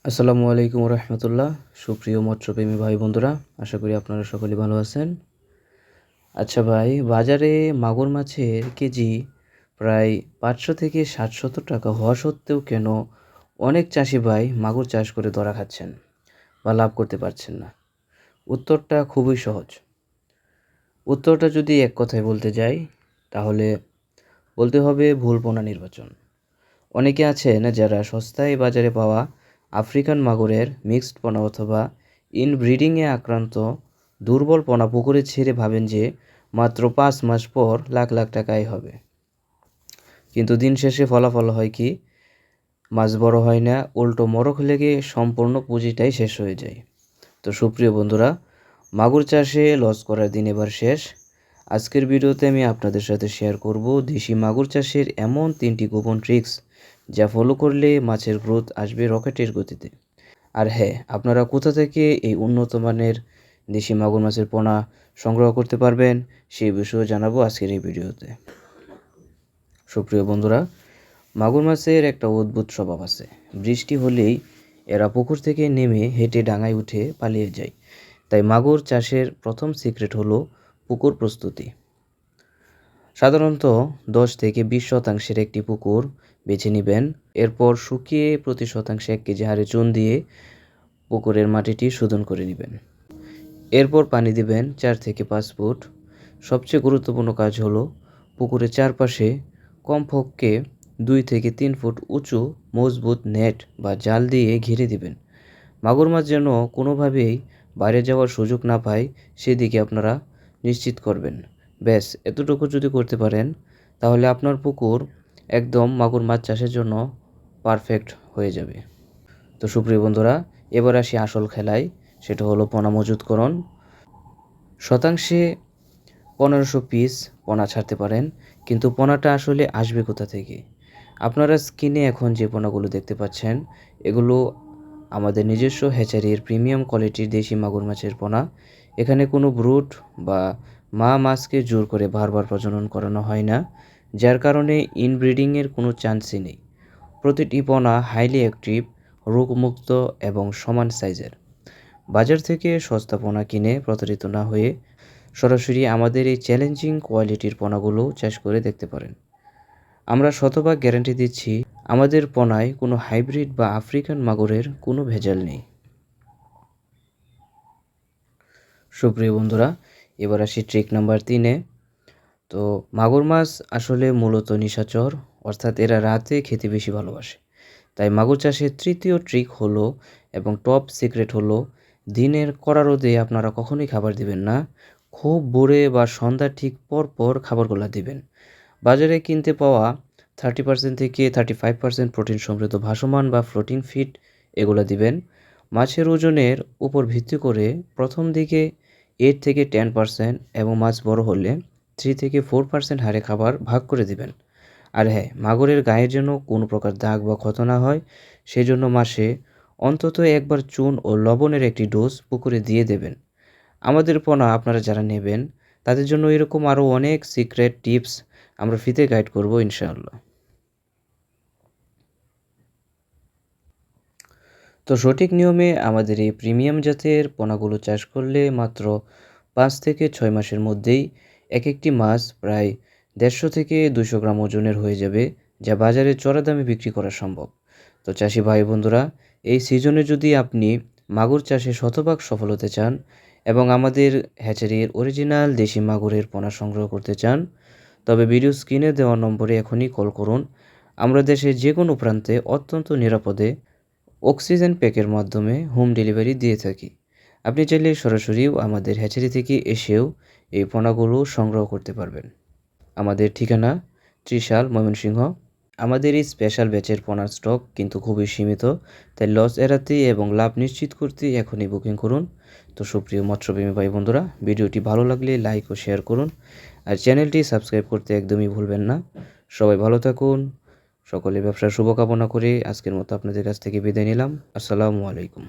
আসসালামু আলাইকুম রহমতুল্লাহ। সুপ্রিয় মৎস্যপ্রেমী ভাই বন্ধুরা, আশা করি আপনারা সকলে ভালো আছেন। আচ্ছা ভাই, বাজারে মাগুর মাছের কেজি প্রায় 500 থেকে 700 টাকা হওয়া সত্ত্বেও কেন অনেক চাষি ভাই মাগুর চাষ করে ধরা খাচ্ছেন বা লাভ করতে পারছেন না? উত্তরটা খুবই সহজ। উত্তরটা যদি এক কথায় বলতে যাই, তাহলে বলতে হবে ভুল পোনা নির্বাচন। অনেকে আছেন যারা সস্তায় বাজারে পাওয়া আফ্রিকান মাগুরের মিক্সড পোনা অথবা ইনব্রিডিংয়ে আক্রান্ত দুর্বল পোনা পুকুরে ছেড়ে ভাবেন যে মাত্র 5 মাস পর লাখ লাখ টাকা আয় হবে। কিন্তু দিন শেষে ফলাফল হয় কি? মাছ বড় হয় না, উল্টো মরক লেগে সম্পূর্ণ পুঁজিটাই শেষ হয়ে যায়। তো সুপ্রিয় বন্ধুরা, মাগুর চাষে লস করার দিন এবার শেষ। আজকের ভিডিওতে আমি আপনাদের সাথে শেয়ার করব দেশি মাগুর চাষের এমন 3টি গোপন ট্রিক্স যা ফলো করলে মাছের গ্রোথ আসবে রকেটের গতিতে। আর হ্যাঁ, আপনারা কোথা থেকে এই উন্নত মানের দেশি মাগুর মাছের পোনা সংগ্রহ করতে পারবেন সেই বিষয়েও জানাবো আজকের এই ভিডিওতে। সুপ্রিয় বন্ধুরা, মাগুর মাছের একটা অদ্ভুত স্বভাব আছে। বৃষ্টি হলেই এরা পুকুর থেকে নেমে হেঁটে ডাঙায় উঠে পালিয়ে যায়। তাই মাগুর চাষের প্রথম সিক্রেট হলো পুকুর প্রস্তুতি। সাধারণত 10 থেকে 20 শতাংশের একটি পুকুর বেছে নেবেন। এরপর শুকিয়ে প্রতি শতাংশে 1 কেজি হারে চুন দিয়ে পুকুরের মাটিটি শোধন করে নেবেন। এরপর পানি দিবেন 4 থেকে 5 ফুট। সবচেয়ে গুরুত্বপূর্ণ কাজ হলো পুকুরের চারপাশে কমপক্ষে 2 থেকে 3 ফুট উঁচু মজবুত নেট বা জাল দিয়ে ঘিরে দিবেন। মাগুর মাছ যেন কোনোভাবেই বাইরে যাওয়ার সুযোগ না পায় সেদিকে আপনারা নিশ্চিত করবেন। ব্যাস এতটুকু যদি করতে পারেন, তাহলে আপনার পুকুর একদম মাগুর মাছ চাষের জন্য পারফেক্ট হয়ে যাবে। তো সুপ্রিয় বন্ধুরা, এবার আসি আসল খেলায়, সেটা হলো পোনা মজুতকরণ। শতাংশে 1500 পিস পোনা ছাড়তে পারেন, কিন্তু পোনাটা আসলে আসবে কোথা থেকে? আপনারা স্ক্রিনে এখন যে পোনাগুলো দেখতে পাচ্ছেন, এগুলো আমাদের নিজস্ব হ্যাচারির প্রিমিয়াম কোয়ালিটির দেশি মাগুর মাছের পোনা। এখানে কোনো ব্রুড বা মা মাছকে জোর করে বারবার প্রজনন করানো হয় না, যার কারণে ইনব্রিডিংয়ের কোনো চান্সই নেই। প্রতিটি পোনা হাইলি অ্যাক্টিভ, রোগমুক্ত এবং সমান সাইজের। বাজার থেকে সস্তা পোনা কিনে প্রতারিত না হয়ে সরাসরি আমাদের এই চ্যালেঞ্জিং কোয়ালিটির পোনাগুলো চাষ করে দেখতে পারেন। আমরা শতভাগ গ্যারান্টি দিচ্ছি, আমাদের পোনায় কোনো হাইব্রিড বা আফ্রিকান মাগুরের কোনো ভেজাল নেই। সুপ্রিয় বন্ধুরা, এবার আসি ট্রিক নাম্বার 3-এ। তো মাগুর মাছ আসলে মূলত নিশাচর, অর্থাৎ এরা রাতে খেতে বেশি ভালোবাসে। তাই মাগুর চাষের তৃতীয় ট্রিক হলো এবং টপ সিক্রেট হলো, দিনের কড়া রোদে আপনারা কখনোই খাবার দিবেন না। খুব ভোরে বা সন্ধ্যার ঠিক পর পর খাবারগুলো দিবেন। বাজারে কিনতে পাওয়া 30% থেকে 35% প্রোটিন সমৃদ্ধ ভাসমান বা ফ্লোটিং ফিড এগুলো দিবেন। মাছের ওজনের উপর ভিত্তি করে প্রথম দিকে 8 থেকে 10% এবং মাছ বড় হলে 3 থেকে 4% হারে খাবার ভাগ করে দিবেন। আর হ্যাঁ, মাগুরের গায়ে যেন কোনো প্রকার দাগ বা ক্ষত না হয়, সেজন্য মাসে অন্তত একবার চুন ও লবণের একটি ডোজ পুকুরে দিয়ে দেবেন। আমাদের পোনা আপনারা যারা নেবেন, তাদের জন্য এরকম আরও অনেক সিক্রেট টিপস আমরা ফ্রিতে গাইড করব ইনশাআল্লাহ। তো সঠিক নিয়মে আমাদের এই প্রিমিয়াম জাতের পোনাগুলো চাষ করলে মাত্র 5 থেকে 6 মাসের মধ্যেই এক একটি মাছ প্রায় 150 থেকে 200 গ্রাম ওজনের হয়ে যাবে, যা বাজারে চড়া দামে বিক্রি করা সম্ভব। তো চাষি ভাই বন্ধুরা, এই সিজনে যদি আপনি মাগুর চাষে শতভাগ সফল হতে চান এবং আমাদের হ্যাচারির অরিজিনাল দেশি মাগুরের পোনা সংগ্রহ করতে চান, তবে ভিডিও স্ক্রিনে দেওয়া নম্বরে এখনই কল করুন। আমরা দেশের যে কোনো প্রান্তে অত্যন্ত নিরাপদে অক্সিজেন প্যাকের মাধ্যমে হোম ডেলিভারি দিয়ে থাকি। আপনি চাইলে সরাসরিও আমাদের হ্যাচারি থেকে এসেও এই পোনাগুলো সংগ্রহ করতে পারবেন। আমাদের ঠিকানা ত্রিশাল, ময়মনসিংহ। আমাদের এই স্পেশাল ব্যাচের পোনার স্টক কিন্তু খুবই সীমিত, তাই লস এড়াতে এবং লাভ নিশ্চিত করতে এখনই বুকিং করুন। তো সুপ্রিয় মৎস্যপ্রেমী ভাই বন্ধুরা, ভিডিওটি ভালো লাগলে লাইক ও শেয়ার করুন, আর চ্যানেলটি সাবস্ক্রাইব করতে একদমই ভুলবেন না। সবাই ভালো থাকুন। সকলে ব্যবসার শুভকামনা করে আজকের মতো আপনাদের কাছ থেকে বিদায় নিলাম। আসসালামু আলাইকুম।